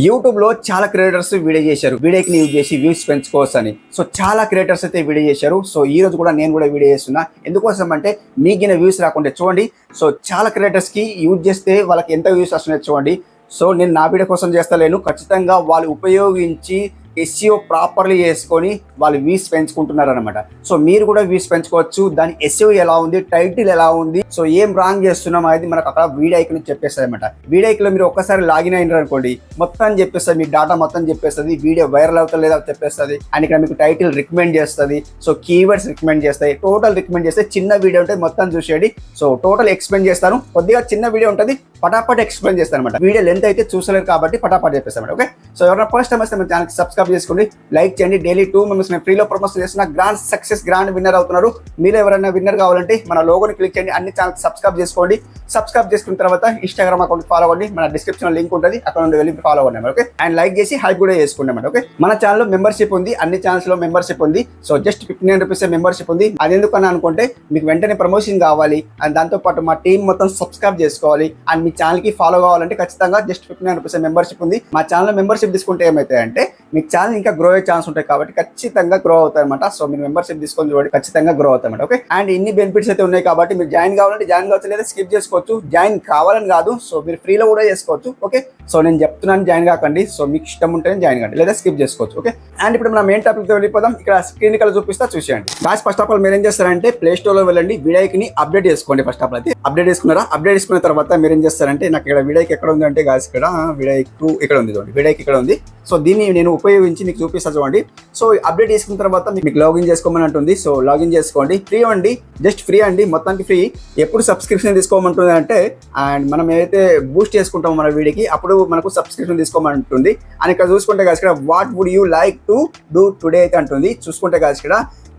YouTube లో చాలా creators video చేశారు. వీడియోకి యూజ్ చేసి వ్యూస్ పెంచుకోవచ్చు అని. సో చాలా క్రియేటర్స్ అయితే వీడియో చేశారు. సో ఈ రోజు కూడా నేను కూడా వీడియో చేస్తున్నా. ఎందుకోసం అంటే మీకిన వ్యూస్ రాకుంటే చూడండి. సో చాలా క్రియేటర్స్ కి యూజ్ చేస్తే వాళ్ళకి ఎంత వ్యూస్ వస్తున్నాయో చూడండి. సో నేను నా వీడియో కోసం చేస్తలేను, ఖచ్చితంగా వాళ్ళు ఉపయోగించి ఎస్ఈఓ ప్రాపర్లీ చేసుకొని వాళ్ళు వ్యూస్ పెంచుకుంటున్నారు అనమాట. సో మీరు కూడా వ్యూస్ పెంచుకోవచ్చు. దాని ఎస్ఈఓ ఎలా ఉంది, టైటిల్ ఎలా ఉంది, సో ఏం రాంగ్ చేస్తున్నాం అనేది మనకు అక్కడ వీడియో ఐకాన్ చెప్పేస్తుంది అనమాట. వీడియో ఐకాన్లో మీరు ఒక్కసారి లాగిన్ అయినారు అనుకోండి, మొత్తం చెప్పేస్తుంది, మీ డాటా మొత్తం చెప్పేస్తుంది, వీడియో వైరల్ అవుతా లేదా చెప్పేస్తుంది. అండ్ ఇక్కడ మీకు టైటిల్ రికమెండ్ చేస్తుంది, సో కీవర్డ్స్ రికమెండ్ చేస్తాయి, టోటల్ రికమెండ్ చేస్తే. చిన్న వీడియో ఉంటుంది మొత్తం చూసేయండి. సో టోటల్ ఎక్స్ప్లెయిన్ చేస్తాను, కొద్దిగా చిన్న వీడియో ఉంటుంది, పటాపట్ ఎక్స్ప్లెయిన్ చేస్తాను అనమాట. వీడియో లెంత్ అయితే చూసలేరు కాబట్టి పటాపట్ చెప్పేస్తాను. ఓకే, సో ఎవరైనా ఫస్ట్ టైం వస్తే మన ఛానల్కి సబ్స్క్రైబ్ చేసుకోండి, లైక్ చేయండి. డైలీ 2 మెంబర్స్ నేను ఫ్రీలో ప్రమోషన్ చేస్తున్నా. గ్రాండ్ సక్సెస్ గ్రాండ్ విన్నర్ అవుతున్నారు. మీరు ఎవరైనా విన్నర్ కావాలంటే మన లోగోని క్లిక్ చేయండి, అన్ని ఛానల్కి సబ్స్క్రైబ్ చేసుకోండి. సబ్స్క్రైబ్ చేసుకున్న తర్వాత ఇన్స్టాగ్రామ్ అకౌంట్ ఫాలో అవ్వండి, మన డిస్క్రిప్షన్ లింక్ ఉంటుంది, అక్కడ నుండి వెళ్ళి ఫాలో అవ్వండి. ఓకే, అండ్ లైక్ చేసి హైప్ కూడా చేసుకోండి. ఓకే, మన ఛానల్లో మెంబర్షిప్ ఉంది, అన్ని ఛానల్స్ లో మెంబర్షిప్ ఉంది. సో జస్ట్ 59 రూపీస్ మెంబర్షిప్ ఉంది. అది ఎందుకని అనుకుంటే మీకు వెంటనే ప్రమోషన్ కావాలి, అండ్ దాంతోపాటు మా టీం మొత్తం సబ్స్క్రైబ్ చేసుకోవాలి, అండ్ మీ ఛానల్కి ఫాలో కావాలంటే ఖచ్చితంగా జస్ట్ 59 రూపీస్ మెంబర్షిప్ ఉంది. మా ఛానల్ మెంబర్షిప్ తీసుకుంటే ఏమవుతాయంటే మీ ఛానల్ ఇంకా గ్రో అయ్యే ఛాన్స్ ఉంటాయి, కాబట్టి ఖచ్చితంగా గ్రో అవుతాయి అనమాట. సో మీరు మెంబర్షిప్ తీసుకొని చూడండి, ఖచ్చితంగా గ్రో అవుతాయి అనమాట. ఓకే, అండ్ ఇన్ని బెనిఫిట్స్ అయితే ఉన్నాయి కాబట్టి మీరు జాయిన్ కావాలంటే జాయిన్ కావచ్చు, లేదా స్కిప్ చేసుకోవచ్చు. జాయిన్ కావాలని కాదు, సో మీరు ఫ్రీలో కూడా చేసుకోవచ్చు. ఓకే, సో నేను చెప్తున్నాను జాయిన్ కాకండి, సో మీకు ఇష్టం ఉంటేనే జాయిన్ కండి, లేదా స్కిప్ చేసుకోవచ్చు. ఓకే, అండ్ ఇప్పుడు మనం మెయిన్ టాపిక్ వెళ్ళిపోదాం. ఇక్కడ స్క్రీన్ కలర్ చూపిస్తా, చూసేయండి. ఫస్ట్ ఆఫ్ ఆల్ మీరు ఏం చేస్తారంటే ప్లే స్టోర్ లో వెళ్ళండి, వీడియోకి అప్డేట్ చేసుకోండి. ఫస్ట్ ఆఫ్ ఆల్ అయితే అప్డేట్ చేసుకున్నారా? అప్డేట్ చేసుకున్న తర్వాత మీరు ఏం చేస్తారంటే, నాకు ఇక్కడ వీడియోకి ఎక్కడ ఉంది అంటే గాస్, ఇక్కడ వీడియోకి ఇక్కడ ఉంది చూడండి, వీడియోకి ఇక్కడ ఉంది. సో దీన్ని నేను ఉపయోగించి మీకు చూపిస్తా చూడండి. సో అప్డేట్ చేసుకున్న తర్వాత మీకు లాగిన్ చేసుకోమని అంటుంది. సో లాగిన్ చేసుకోండి, ఫ్రీ అండి, జస్ట్ ఫ్రీ అండి, మొత్తానికి ఫ్రీ. ఎప్పుడు సబ్స్క్రిప్షన్ తీసుకోమంటుంది అంటే, అండ్ మనం ఏదైతే బూస్ట్ చేసుకుంటామో మన వీడియోకి, అప్పుడు మనకు సబ్స్క్రిప్షన్ తీసుకోమంటుంది. అని ఇక్కడ చూసుకుంటే కాదు, ఇక్కడ what would you like to do today అయితే అంటుంది. చూసుకుంటే కాదు, ఇక్కడ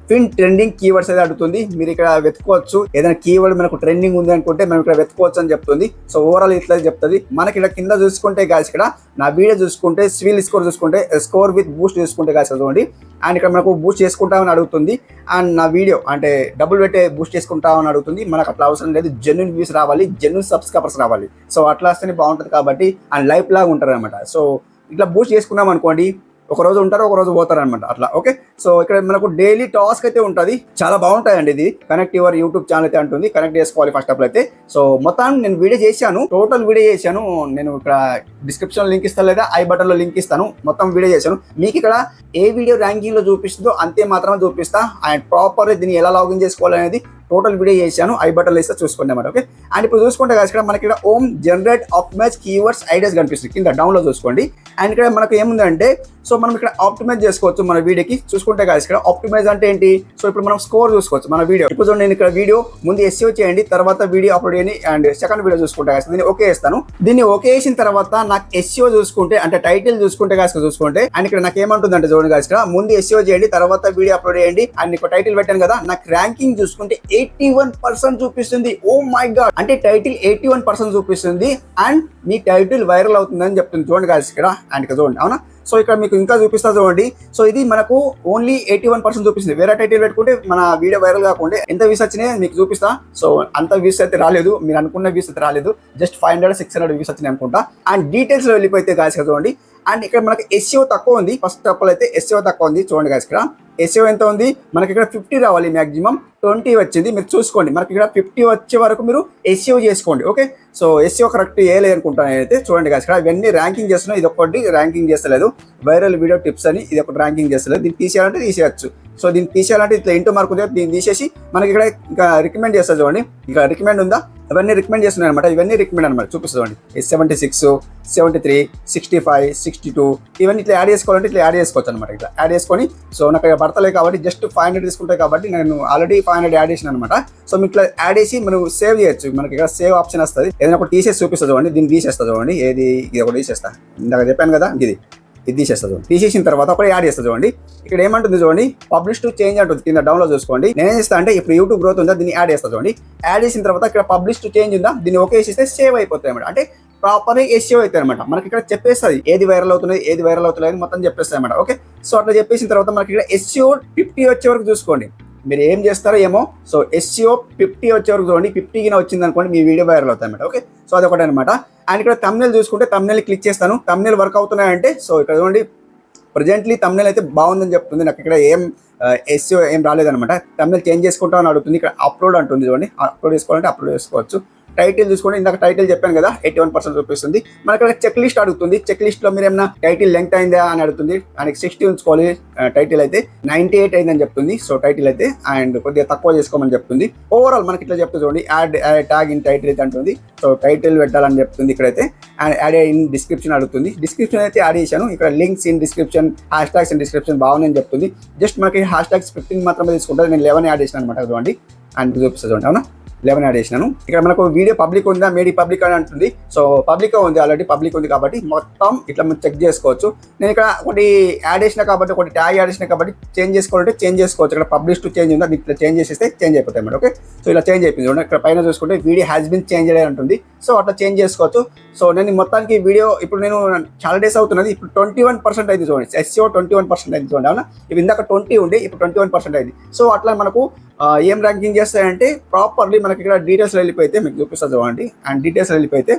ఫిన్ ట్రెండింగ్ కీవర్డ్స్ అయితే అడుగుతుంది. మీరు ఇక్కడ వెతుకోవచ్చు, ఏదైనా కీవర్డ్ మనకు ట్రెండింగ్ ఉంది అనుకుంటే మనం ఇక్కడ వెతుకోవచ్చు అని చెప్తుంది. సో ఓవరాల్ ఇట్లా చెప్తుంది. మనకి ఇక్కడ కింద చూసుకుంటే గాయస్, ఇక్కడ నా వీడియో చూసుకుంటే సివిల్ స్కోర్ చూసుకుంటే స్కోర్ విత్ బూస్ట్ చూసుకుంటే గాయస్ చూడండి. అండ్ ఇక్కడ మనకు బూస్ట్ చేసుకుంటామని అడుగుతుంది. అండ్ నా వీడియో అంటే డబ్బులు పెట్టే బూస్ట్ చేసుకుంటామని అడుగుతుంది. మనకు అట్లా అవసరం లేదు, జెన్యున్ వ్యూస్ రావాలి, జెన్యున్ సబ్స్క్రైబర్స్ రావాలి. సో అట్లా వస్తేనే బాగుంటుంది కాబట్టి, అండ్ లైఫ్ లాగా ఉంటారు అనమాట. సో ఇట్లా బూస్ట్ చేసుకున్నాం అనుకోండి, ఒక రోజు ఉంటారు, ఒక రోజు పోతారు అనమాట అట్లా. ఓకే, సో ఇక్కడ మనకు డైలీ టాస్క్ అయితే ఉంటుంది, చాలా బాగుంటాయండి. ఇది కనెక్ట్ యువర్ యూట్యూబ్ ఛానల్ అయితే అంటుంది, కనెక్ట్ చేసుకోవాలి ఫస్ట్ ఆఫ్ అయితే. సో మొత్తం నేను వీడియో చేశాను, టోటల్ వీడియో చేశాను. నేను ఇక్కడ డిస్క్రిప్షన్ లింక్ ఇస్తాను, లేదా ఐ బటన్ లో లింక్ ఇస్తాను. మొత్తం వీడియో చేశాను. మీకు ఇక్కడ ఏ వీడియో ర్యాంకింగ్ లో చూపిస్తుందో అంతే మాత్రమే చూపిస్తా. అండ్ ప్రాపర్ దీన్ని ఎలా లాగిన్ చేసుకోవాలనేది టోటల్ వీడియో చేశాను, ఐ బటన్ ఇస్తే చూసుకోండి అన్నమాట. ఓకే, అండ్ ఇప్పుడు చూసుకుంటే ఇక్కడ మనకి ఇక్కడ ohm generate optimise keywords ideas కనిపిస్తుంది కింద డౌన్లో చూసుకోండి. అండ్ ఇక్కడ మనకు ఏముందంటే, సో మనం ఇక్కడ ఆప్టిమైజ్ చేసుకోవచ్చు మన వీడియోకి. చూసుకుంటే ఇక్కడ ఆప్టిమైజ్ అంటే ఏంటి, సో ఇప్పుడు మనం స్కోర్ చూసుకోవచ్చు మన వీడియో. ఇప్పుడు నేను ఇక్కడ వీడియో ముందు ఎస్ఈఓ చేయండి, తర్వాత వీడియో అప్లోడ్ చేయండి, అండ్ సెకండ్ వీడియో చూసుకుంటే దీన్ని ఓకే చేస్తాను. దీన్ని ఓకే చేసిన తర్వాత నాకు ఎస్ఈఓ చూసుకుంటే, అంటే టైటిల్ చూసుకుంటే చూసుకుంటే, అండ్ ఇక్కడ నాకు ఏమంటుంది అంటే చూడండి ఇక్కడ ముందు ఎస్ఈఓ చేయండి, తర్వాత వీడియో అప్లోడ్ చేయండి, అండ్ ఇక్కడ టైటిల్ పెట్టాను కదా, నాకు ర్యాంకింగ్ చూసుకుంటే 81% చూపిస్తుంది. ఓ మై గాడ్, అంటే టైటిల్ 81% చూపిస్తుంది, అండ్ మీ టైటిల్ వైరల్ అవుతుందని చెప్తుంది చూడండి గాయస్ ఇక్కడ. అండ్ ఇక్కడ చూడండి, అవునా? సో ఇక్కడ మీకు ఇంకా చూపిస్తా చూడండి. సో ఇది మనకు ఓన్లీ 81% చూపిస్తుంది. వేరే టైటిల్ పెట్టుకుంటే మన వీడియో వైరల్ కాకుండా ఎంత వ్యూస్ వచ్చినాయి మీకు చూపిస్తా. సో అంత వ్యూస్ అయితే రాలేదు, మీరు అనుకున్న వ్యూస్ అయితే రాలేదు, జస్ట్ 500-600 వ్యూస్ వచ్చినాయి అనుకుంటా. అండ్ డీటెయిల్స్ లో వెళ్ళిపోతే గాయస్ చూడండి. అండ్ ఇక్కడ మనకి ఎస్ఈఓ తక్కువ ఉంది, ఫస్ట్ ఆఫ్ ఆల్ అయితే ఎస్ఈఓ తక్కువ ఉంది చూడండి గాయస్. ఇక్కడ ఎస్ఈఓ ఎంత ఉంది, మనకి ఇక్కడ 50 రావాలి, మాక్సిమం 20 వచ్చింది. మీరు చూసుకోండి, మనకి ఇక్కడ 50 వచ్చే వరకు మీరు ఎస్ఈఓ చేసుకోండి. ఓకే, సో ఎస్ఈఓ కరెక్ట్ చేయలేదు అనుకుంటాను నేనైతే. చూడండి గాయస్, ఇక్కడ ఇవన్నీ ర్యాంకింగ్ చేస్తున్నాయి, ఇది ఒకటి ర్యాంకింగ్ చేస్తలేదు. వైరల్ వీడియో టిప్స్ అని ఇది ఒకటి ర్యాంకింగ్ చేస్తలేదు. దీన్ని తీసేయాలంటే తీసేయచ్చు. సో దీన్ని తీసేయాలంటే ఇట్లా ఇంటూ మార్క్ ఉంది, దీన్ని తీసేసి మనకి ఇక్కడ ఇంకా రికమెండ్ చేస్తారు చూడండి. ఇక్కడ రికమెండ్ ఉందా, అవన్నీ రికమెండ్ చేస్తున్నాయి అనమాట. ఇవన్నీ రికమెండ్ అనమాట, చూపిస్తుంది 76, 73, 65, 62 ఇవన్నీ ఇట్లా యాడ్ చేసుకోవాలంటే ఇట్లా యాడ్ చేసుకోవచ్చు అనమాట. ఇట్లా యాడ్ చేసుకొని, సో నాకు పడతలే కాబట్టి జస్ట్ 500 తీసుకుంటాయి కాబట్టి నేను ఆల్రెడీ 500 యాడ్ చేసిన అనమాట. సో మీకు ఇట్లా యాడ్ చేసి మనం సేవ్ చేయొచ్చు. మనకి ఇక్కడ సేవ్ ఆప్షన్ వస్తుంది, ఏదైనా ఒకటి తీసేసి చూపిస్తుంది చూడండి. దీన్ని తీసేస్తా చూడండి, ఏది ఇది ఒకటి తీసేస్తా, ఇందాక చెప్పాను కదా, ఇది తీసేస్తా చూడండి. తీసేసిన తర్వాత ఒకటి యాడ్ చేస్తా చూడండి. ఇక్కడ ఏమంటుంది చూడండి, పబ్లిష్ టు చేంజ్ అంటుంది కింద డౌన్లో చూసుకోండి. నేనేం చేస్తా అంటే, ఇప్పుడు యూట్యూబ్ గ్రోత్ ఉందా, దీన్ని యాడ్ చేస్తా చూడండి. యాడ్ చేసిన తర్వాత ఇక్కడ పబ్లిష్ టు చేంజ్ ఉందా, దీన్ని ఓకే చేస్తే సేవ్ అయిపోతాయి అనమాట. అంటే ప్రాపర్గా ఎస్ఈఓ అవుతాయి అనమాట. మనకి ఇక్కడ చెప్పేస్తుంది ఏది వైరల్ అవుతుంది, ఏది వైరల్ అవుతుంది అని మొత్తం చెప్పేస్తాయి అనమాట. ఓకే, సో అట్లా చెప్పేసిన తర్వాత మనకి ఇక్కడ ఎస్ఈఓ 50 వచ్చే వరకు చూసుకోండి. మీరు ఏం చేస్తారో ఏమో. సో SEO 50 వచ్చే వరకు చూడండి, 50కి వచ్చింది అనుకోండి మీ వీడియో వైరల్ అవుతాయి అన్నమాట. ఓకే, సో అదొకటి అనమాట. అండ్ ఇక్కడ thumbnail చూసుకుంటే thumbnail క్లిక్ చేస్తాను. thumbnail వర్క్ అవుతున్నాయంటే సో ఇక్కడ చూడండి ప్రజెంట్లీ thumbnail అయితే బాగుందని చెప్తుంది. నాకు ఇక్కడ ఏం SEO ఏం రాలేదనమాట. thumbnail చేంజ్ చేసుకుంటా అని అడుగుతుంది. ఇక్కడ అప్లోడ్ అంటుంది చూడండి, అప్లోడ్ చేసుకోవాలంటే అప్లోడ్ చేసుకోవచ్చు. టైటిల్ చూసుకోండి, ఇందాక టైటిల్ చెప్పాను కదా 81% చూపిస్తుంది. మనకి ఇక్కడ చెక్ లిస్ట్ అడుగుతుంది. చెక్ లిస్ట్లో మీరు ఏమన్నా టైటిల్ లెంగ్త్ అయిందా అని అడుగుతుంది. ఆయనకి 60 ఉంచుకోవాలి. టైటిల్ అయితే 98 అయిందని చెప్తుంది. సో టైటిల్ అయితే అండ్ కొద్దిగా తక్కువ చేసుకోమని చెప్తుంది. ఓవరాల్ మనకి ఇట్లా చెప్తుంది చూడండి, యాడ్ ట్యాగ్ ఇన్ టైటిల్ అయితే అంటుంది. సో టైటిల్ పెట్టాలని చెప్తుంది ఇక్కడైతే. అండ్ యాడ్ ఇన్ డిస్క్రిప్షన్ అడుగుతుంది. డిస్క్రిప్షన్ అయితే యాడ్ చేశాను. ఇక్కడ links in description, hash tags in description బాగుందని చెప్తుంది. జస్ట్ మనకి హ్యాష్ ట్యాగ్స్ 15 మాత్రమే తీసుకుంటుంది. నేను 11 యాడ్ చేసిన అనమాట చూడండి. అండ్ చూపిస్తుంది చూడండి, అవునా 11 యాడ్ చేసినాను. ఇక్కడ మనకు వీడియో పబ్లిక్ ఉందా, మేడీ పబ్లిక్ అని అంటుంది. సో పబ్లిక్ ఉంది, ఆల్రెడీ పబ్లిక్ ఉంది కాబట్టి మొత్తం ఇట్లా మనం చెక్ చేసుకోవచ్చు. నేను ఇక్కడ ఒకటి యాడ్ చేసిన కాబట్టి, ఒకటి ట్యాగ్ యాడ్ చేసిన కాబట్టి చేంజ్ చేసుకోవాలంటే చేంజ్ చేసుకోవచ్చు. ఇక్కడ పబ్లిష్ టు చేంజ్ ఉందా, ఇట్లా చేంజ్ చేసేస్తే చేంజ్ అయిపోతాయి అన్నమాట. ఓకే, సో ఇలా చేంజ్ అయిపోయింది చూడండి. ఇక్కడ పైన చూసుకుంటే వీడియో హ్యాస్ బిన్ చేంజ్ అని ఉంటుంది. సో అట్లా చేంజ్ చేసుకోవచ్చు. సో నేను మొత్తానికి వీడియో ఇప్పుడు నేను చాలా డేస్ అవుతున్నది. ఇప్పుడు 21% అయింది చూడండి. SEO 21% అయింది చూడండి, అవునా. ఇప్పుడు ఇందాక 20 ఉండే, ఇప్పుడు 21% అయింది. సో అట్లా మనకు ఏం ర్యాంకింగ్ చేస్తాయంటే ప్రాపర్లీ మనకి ఇక్కడ డీటెయిల్స్ వెళ్ళిపోతే మీకు చూపిస్తా చూడండి. అండ్ డీటెయిల్స్ వెళ్ళిపోతే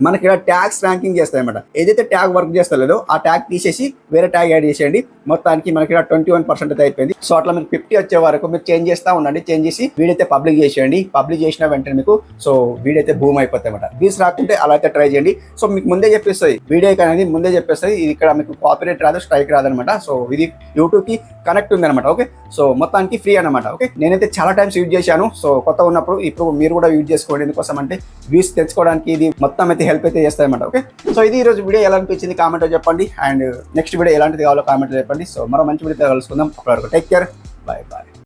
మనకి ఇక్కడ ట్యాగ్స్ ర్యాంకింగ్ చేస్తాయి అన్నమాట. ఏదైతే ట్యాగ్ వర్క్ చేస్తలేదో ఆ ట్యాగ్ తీసేసి వేరే ట్యాగ్ యాడ్ చేసేయండి. మొత్తానికి మనకి ఇక్కడ 21% అయితే అయిపోయింది. సో అట్లా మీకు 50 వచ్చే వరకు మీరు చేంజ్ చేస్తూ ఉండండి. చేంజ్ చేసి వీడియో అయితే పబ్లిక్ చేసేయండి. పబ్లిక్ చేసిన వెంటనే మీకు సో వీడియో అయితే బూమ్ అయిపోతాయి అన్నమాట. వ్యూస్ రాకుంటే అలా అయితే ట్రై చేయండి. సో మీకు ముందే చెప్పేస్తుంది వీడియో అనేది, ముందే చెప్పేస్తుంది ఇది ఇక్కడ మీకు కాపీరైట్ రాదు, స్ట్రైక్ రాదనమాట. సో ఇది యూట్యూబ్కి కనెక్ట్ ఉంది అనమాట. ఓకే, సో మొత్తానికి ఫ్రీ అనమాట. ఓకే, నేనైతే చాలా టైమ్స్ యూజ్ చేశాను. సో కొత్తగా ఉన్నప్పుడు, ఇప్పుడు మీరు కూడా యూజ్ చేసుకోండి. ఎందుకోసం అంటే వ్యూస్ తెచ్చుకోవడానికి ఇది మొత్తం అయితే హెల్ప్ అయితే చేస్తాయి అనమాట. ఓకే, సో ఇది ఈరోజు వీడియో ఎలా అనిపించింది కామెంట్లో చెప్పండి. అండ్ నెక్స్ట్ వీడియో ఎలాంటిది కావాలో కామెంట్లో చెప్పండి. సో మరో మంచి వీడియో కలుసుకుందాం. అప్పటివరకు టేక్ కేర్, బాయ్ బాయ్.